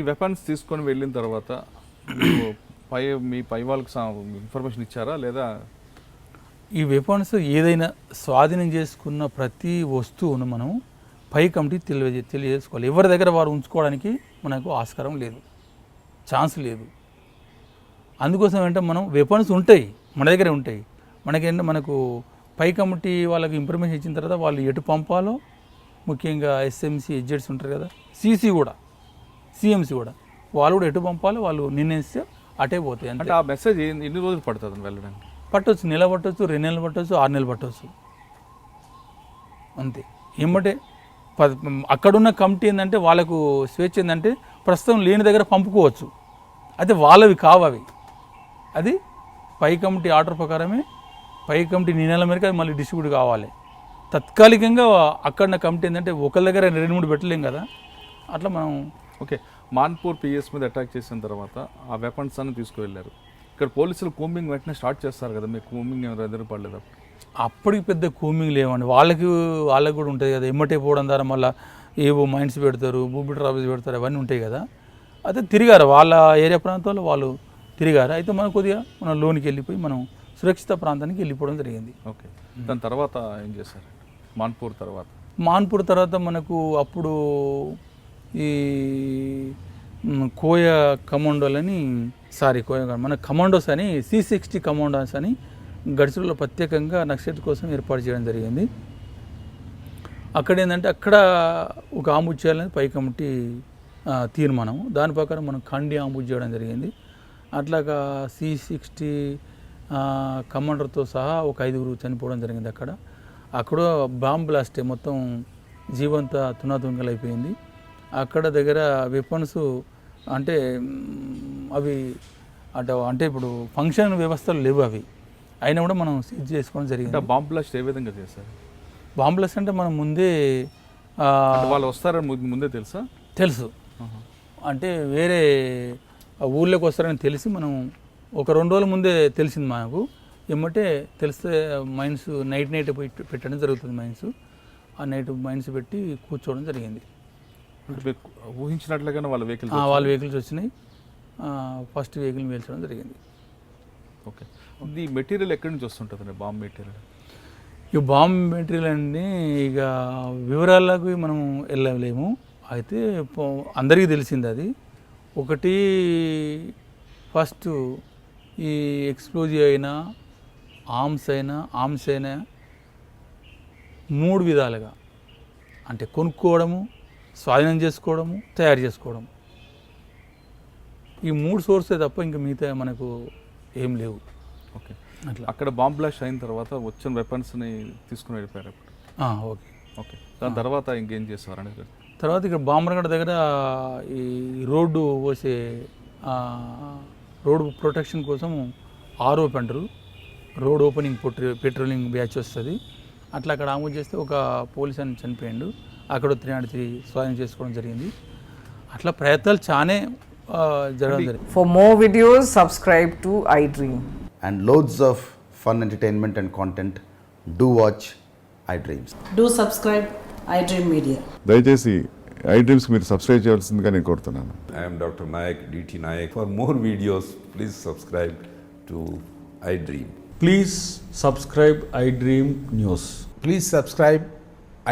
Weapons తీసుకొని వెళ్ళిన తర్వాత మీ పై వాళ్ళకి ఇన్ఫర్మేషన్ ఇచ్చారా లేదా? ఈ వెపన్స్ ఏదైనా స్వాధీనం చేసుకున్న ప్రతి వస్తువును మనం పై కమిటీ తెలియజేసుకోవాలి. ఎవరి దగ్గర వారు ఉంచుకోవడానికి మనకు ఆస్కారం లేదు, ఛాన్స్ లేదు. అందుకోసం ఏంటంటే మనం వెపన్స్ ఉంటాయి, మన దగ్గరే ఉంటాయి. మనకు పై కమిటీ వాళ్ళకి ఇన్ఫర్మేషన్ ఇచ్చిన తర్వాత వాళ్ళు ఎటు పంపాలో, ముఖ్యంగా ఎస్ఎంసీ ఎడ్జెట్స్ ఉంటారు కదా, సిసి కూడా, సిఎంసి కూడా, వాళ్ళు కూడా ఎటు పంపాలో వాళ్ళు నిర్ణయిస్తే అటే పోతాయి. అంటే ఆ మెసేజ్ ఎన్ని రోజులు పడుతుంది వెళ్ళడానికి? పట్టవచ్చు, నెల పట్టవచ్చు, 2 నెలలు పట్టవచ్చు, 6 నెలలు పట్టవచ్చు, అంతే. ఏమంటే అక్కడున్న కమిటీ ఏంటంటే వాళ్ళకు స్వేచ్ఛ ఏంటంటే ప్రస్తుతం లేని దగ్గర పంపుకోవచ్చు, అయితే వాళ్ళవి కావవి. అది పై కమిటీ ఆర్డర్ ప్రకారమే, పై కమిటీ నిర్ణయాల మేరకు అది మళ్ళీ డిస్ట్రిబ్యూట్ కావాలి. తాత్కాలికంగా అక్కడ కమిటీ ఏంటంటే ఒకరి దగ్గర 2-3 పెట్టలేం కదా, అట్లా మనం. ఓకే, మాన్పూర్ పిఎస్ మీద అటాక్ చేసిన తర్వాత ఆ వెపన్స్ అన్ని తీసుకువెళ్ళారు. ఇక్కడ పోలీసులు కూంబింగ్ వెంటనే స్టార్ట్ చేస్తారు కదా, మీకు కూంబింగ్ ఎదురుపడలేదు? అప్పటికి పెద్ద కూంబింగ్ లేవండి, వాళ్ళకి కూడా ఉంటుంది కదా. ఎమ్మటే పోవడం ద్వారా మళ్ళీ ఏవో మైండ్స్ పెడతారు, బూబీ ట్రాఫీస్ పెడతారు, అవన్నీ ఉంటాయి కదా. అయితే తిరిగారు వాళ్ళ ఏరియా ప్రాంతాల్లో వాళ్ళు తిరిగారు. అయితే మనం కొద్దిగా మనం లోనికి వెళ్ళిపోయి మనం సురక్షిత ప్రాంతానికి వెళ్ళిపోవడం జరిగింది. ఓకే, దాని తర్వాత ఏం చేశారు? మాన్పూర్ తర్వాత మనకు అప్పుడు ఈ కోయ కమాండోలని మన కమాండోస్ అని C60 కమాండోస్ అని గడిచిలో ప్రత్యేకంగా నక్సలైట్ కోసం ఏర్పాటు చేయడం జరిగింది. అక్కడ ఏంటంటే అక్కడ ఒక ఆంబుజ్ చేయాలని పై కమిటీ తీర్మానం, దాని ప్రకారం మనం ఖండి ఆంబుజ్ చేయడం జరిగింది. అట్లాగా C60 కమాండర్తో సహా ఒక 5గురు చనిపోవడం జరిగింది. అక్కడ బాంబ్ బ్లాస్ట్ మొత్తం జీవంతా తునాతుంగలైపోయింది. అక్కడ దగ్గర వెపన్స్ అంటే అవి అంటే ఇప్పుడు ఫంక్షన్ వ్యవస్థలు లేవు, అవి అయినా కూడా మనం సీజ్ చేసుకోవడం జరిగింది. బాంబ్ బ్లాస్ట్ ఏ విధంగా చేశారు? బాంబ్ బ్లాస్ట్ అంటే మనం ముందే వాళ్ళు వస్తారని ముందే తెలుసు. అంటే వేరే ఊళ్ళోకి వస్తారని తెలిసి మనం ఒక 2 రోజుల ముందే తెలిసింది మనకు. ఏమంటే తెలిస్తే మైన్స్ నైట్ పోయి పెట్టడం జరుగుతుంది. ఆ నైట్ మైన్స్ పెట్టి కూర్చోవడం జరిగింది. ఊహించినట్లుగానే వాళ్ళ వెహికల్స్ వచ్చినాయి. ఫస్ట్ వెహికల్ వేల్చడం జరిగింది. ఓకే, ఇది మెటీరియల్ ఎక్కడి నుంచి వస్తుంటుంది? బాంబ్ మెటీరియల్, ఈ బాంబ్ మెటీరియల్ అండి ఇక వివరాలకు మనం వెళ్ళలేము. అయితే అందరికీ తెలిసింది అది. ఒకటి ఫస్ట్ ఈ ఎక్స్ప్లోజివ్ అయినా ఆర్మ్స్ అయినా 3 విధాలుగా, అంటే కొనుక్కోవడము, స్వాధీనం చేసుకోవడము, తయారు చేసుకోవడం, ఈ 3 సోర్సే తప్ప ఇంకా మిగతా మనకు ఏం లేవు. ఓకే, అట్లా అక్కడ బాంబ్ బ్లాస్ట్ అయిన తర్వాత వచ్చిన వెపన్స్ని తీసుకుని వెళ్ళిపోయారు. ఓకే, దాని తర్వాత ఇంకేం చేస్తారు అనేది? తర్వాత ఇక్కడ బాంబరగడ దగ్గర ఈ రోడ్డు పోసే రోడ్ ప్రొటెక్షన్ కోసం ROP అంటారు, రోడ్ ఓపెనింగ్ పెట్రోలింగ్ బ్యాచ్ వస్తుంది. అట్లా అక్కడ ఆమోదు చేస్తే ఒక పోలీస్ అని చనిపోయాడు. అక్కడ 303 స్వాధీనం చేసుకోవడం జరిగింది. అట్లా ప్రయత్నాలు చానే జరగడం జరిగింది. For more videos, subscribe to iDream. And loads of fun entertainment and content, do watch iDreams. Do subscribe iDream Media. దయచేసి iDreams మీరు సబ్స్క్రైబ్ చేయాల్సిందిగా నేను కోరుతున్నాను. I am Dr. Nayak, DT Nayak. For more videos, please subscribe to iDream. Please subscribe iDream News. Please subscribe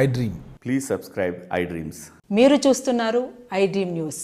iDream. Please subscribe iDreams. మీరు చూస్తున్నారు iDream News.